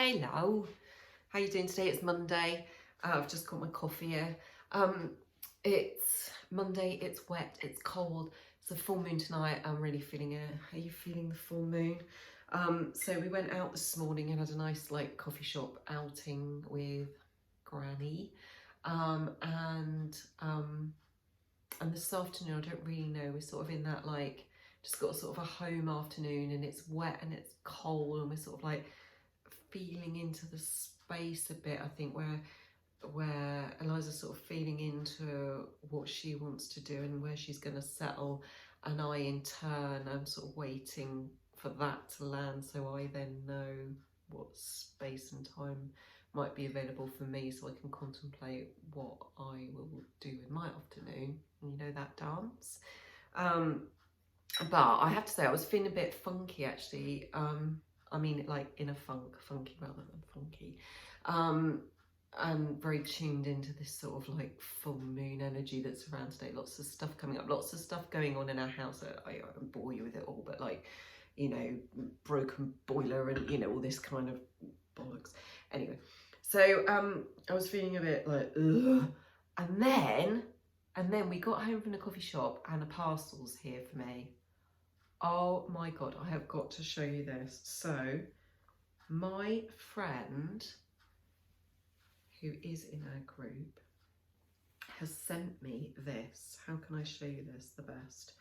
Hello, how you doing today? It's Monday. I've just got my coffee here. It's Monday, it's wet, it's cold. It's a full moon tonight. I'm really feeling it. Are you feeling the full moon? So we went out this morning and had a nice coffee shop outing with Granny. And this afternoon, I don't really know, we're sort of in that just got sort of a home afternoon, and it's wet and it's cold, and we're sort of feeling into the space a bit, I think, where Eliza's sort of feeling into what she wants to do and where she's going to settle, and I in turn am sort of waiting for that to land so I then know what space and time might be available for me, so I can contemplate what I will do in my afternoon. You know, that dance. But I have to say I was feeling a bit funky actually. I mean, in a funky rather than funky. And very tuned into this sort of full moon energy that's around today. Lots of stuff coming up, lots of stuff going on in our house. I won't bore you with it all, but you know, broken boiler and, you know, all this kind of bollocks. Anyway, so I was feeling a bit ugh. And then we got home from the coffee shop and a parcel's here for me. Oh my God, I have got to show you this. So my friend, who is in our group, has sent me this. How can I show you this the best?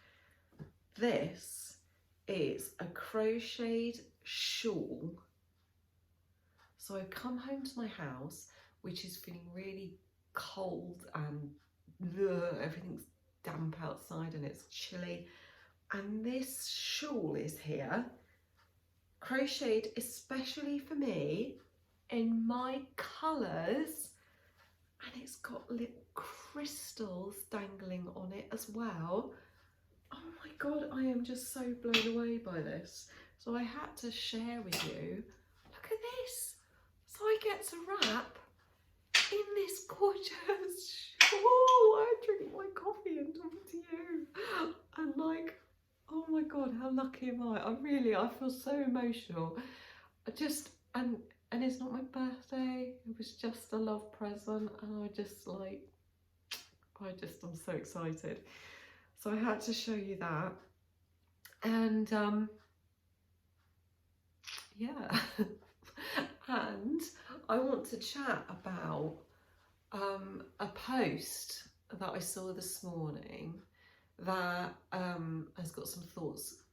This is a crocheted shawl. So I've come home to my house, which is feeling really cold and everything's damp outside and it's chilly. And this shawl is here, crocheted especially for me in my colours, and it's got little crystals dangling on it as well. Oh my God, I am just so blown away by this. So I had to share with you. Look at this. So I get to wrap in this gorgeous shawl. I'm drinking my coffee and talking to you. And oh my God, how lucky am I? I feel so emotional. And it's not my birthday. It was just a love present, and I'm so excited. So I had to show you that. And yeah. And I want to chat about a post that I saw this morning that has got some thoughts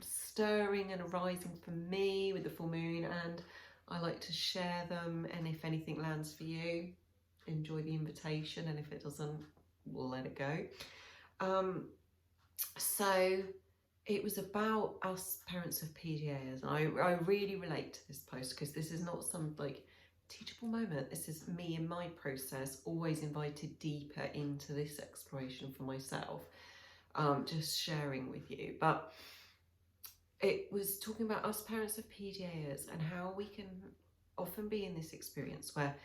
stirring and arising for me with the full moon, and I like to share them, and if anything lands for you, enjoy the invitation, and if it doesn't, we'll let it go. So it was about us parents of PDAs, and I really relate to this post because this is not some teachable moment. This is me in my process, always invited deeper into this exploration for myself, just sharing with you. But it was talking about us parents of PDAs and how we can often be in this experience where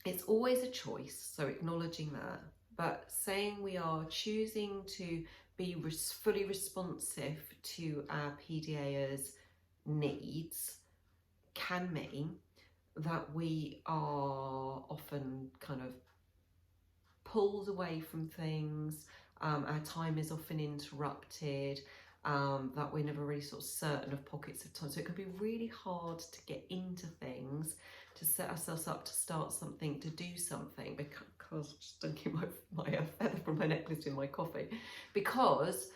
it's always a choice, so acknowledging that, but saying we are choosing to be fully responsive to our PDAs' needs can mean that we are often kind of pulled away from things, our time is often interrupted, that we're never really sort of certain of pockets of time. So it can be really hard to get into things, to set ourselves up to start something, to do something, because just dunking my feather from my necklace in my coffee, because,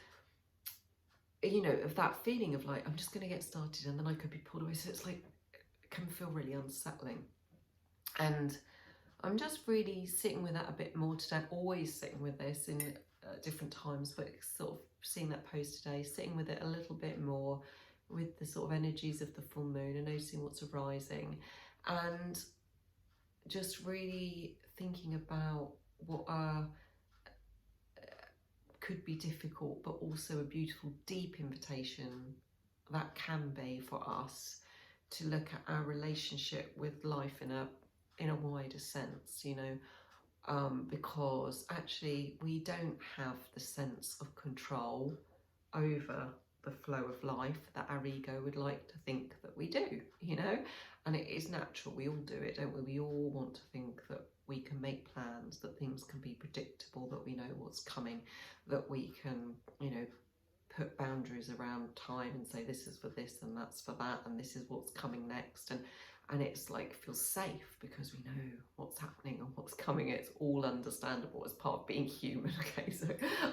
you know, of that feeling of I'm just going to get started and then I could be pulled away. So it's it can feel really unsettling. And I'm just really sitting with that a bit more today. I'm always sitting with this in different times, but sort of seeing that post today, sitting with it a little bit more with the sort of energies of the full moon and noticing what's arising, and just really thinking about what could be difficult, but also a beautiful, deep invitation that can be for us to look at our relationship with life in a wider sense, you know, because actually we don't have the sense of control over the flow of life that our ego would like to think that we do, you know, And it is natural, we all do it, don't we? We all want to think that we can make plans, that things can be predictable, that we know what's coming, that we can, you know, put boundaries around time and say this is for this and that's for that and this is what's coming next, and it's like feels safe because we know what's happening and what's coming. It's all understandable as part of being human. Okay, so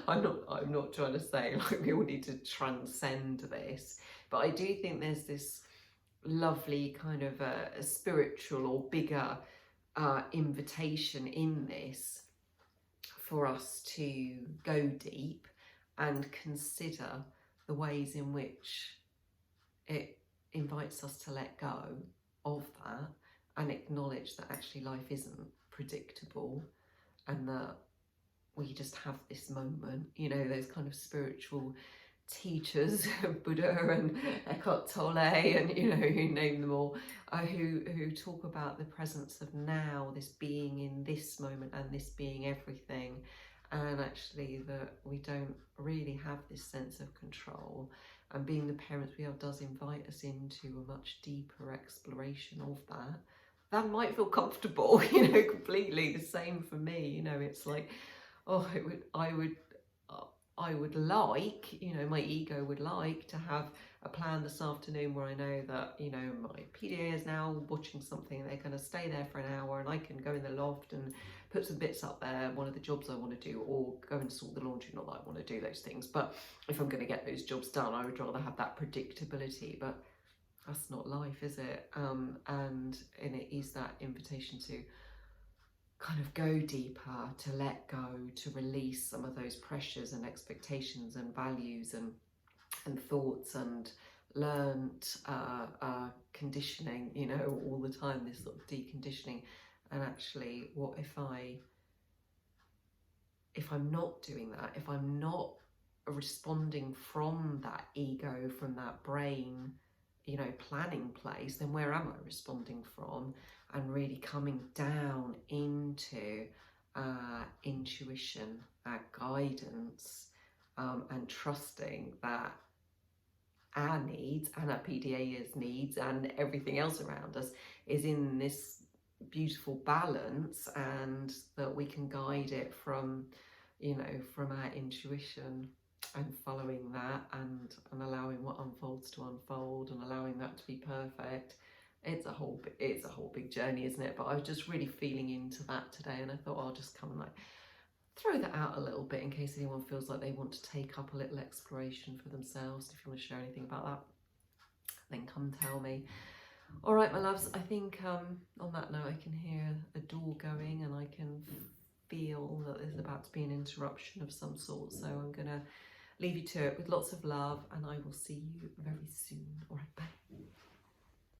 I'm not trying to say like we all need to transcend this, but I do think there's this lovely kind of a spiritual or bigger invitation in this for us to go deep and consider the ways in which it invites us to let go of that and acknowledge that actually life isn't predictable and that we just have this moment, you know, those kind of spiritual teachers, Buddha and Eckhart Tolle and, you know, you name them all, who talk about the presence of now, this being in this moment and this being everything, and actually that we don't really have this sense of control, and being the parents we are does invite us into a much deeper exploration of that. That might feel comfortable, you know, completely the same for me, you know, it's like, oh, I would like, you know, my ego would like to have a plan this afternoon where I know that, you know, my PDA is now watching something, they're going to stay there for an hour and I can go in the loft and put some bits up there, one of the jobs I want to do, or go and sort the laundry. Not that I want to do those things, but if I'm going to get those jobs done, I would rather have that predictability. But that's not life, is it? And it is that invitation to kind of go deeper, to let go, to release some of those pressures and expectations and values and thoughts and learnt conditioning, you know, all the time, this sort of deconditioning. And actually, what if I'm not doing that, if I'm not responding from that ego, from that brain, you know, planning place, then where am I responding from? And really coming down into intuition, guidance, and trusting that our needs and our PDA's needs and everything else around us is in this beautiful balance, and that we can guide it from, you know, from our intuition and following that and allowing what unfolds to unfold and allowing that to be perfect. It's a whole big journey, isn't it? But I was just really feeling into that today, and I thought I'll just come and like throw that out a little bit in case anyone feels like they want to take up a little exploration for themselves. If you want to share anything about that, then come tell me. All right, my loves, I think on that note, I can hear a door going and I can feel that there's about to be an interruption of some sort. So I'm going to leave you to it with lots of love, and I will see you very soon. All right, bye.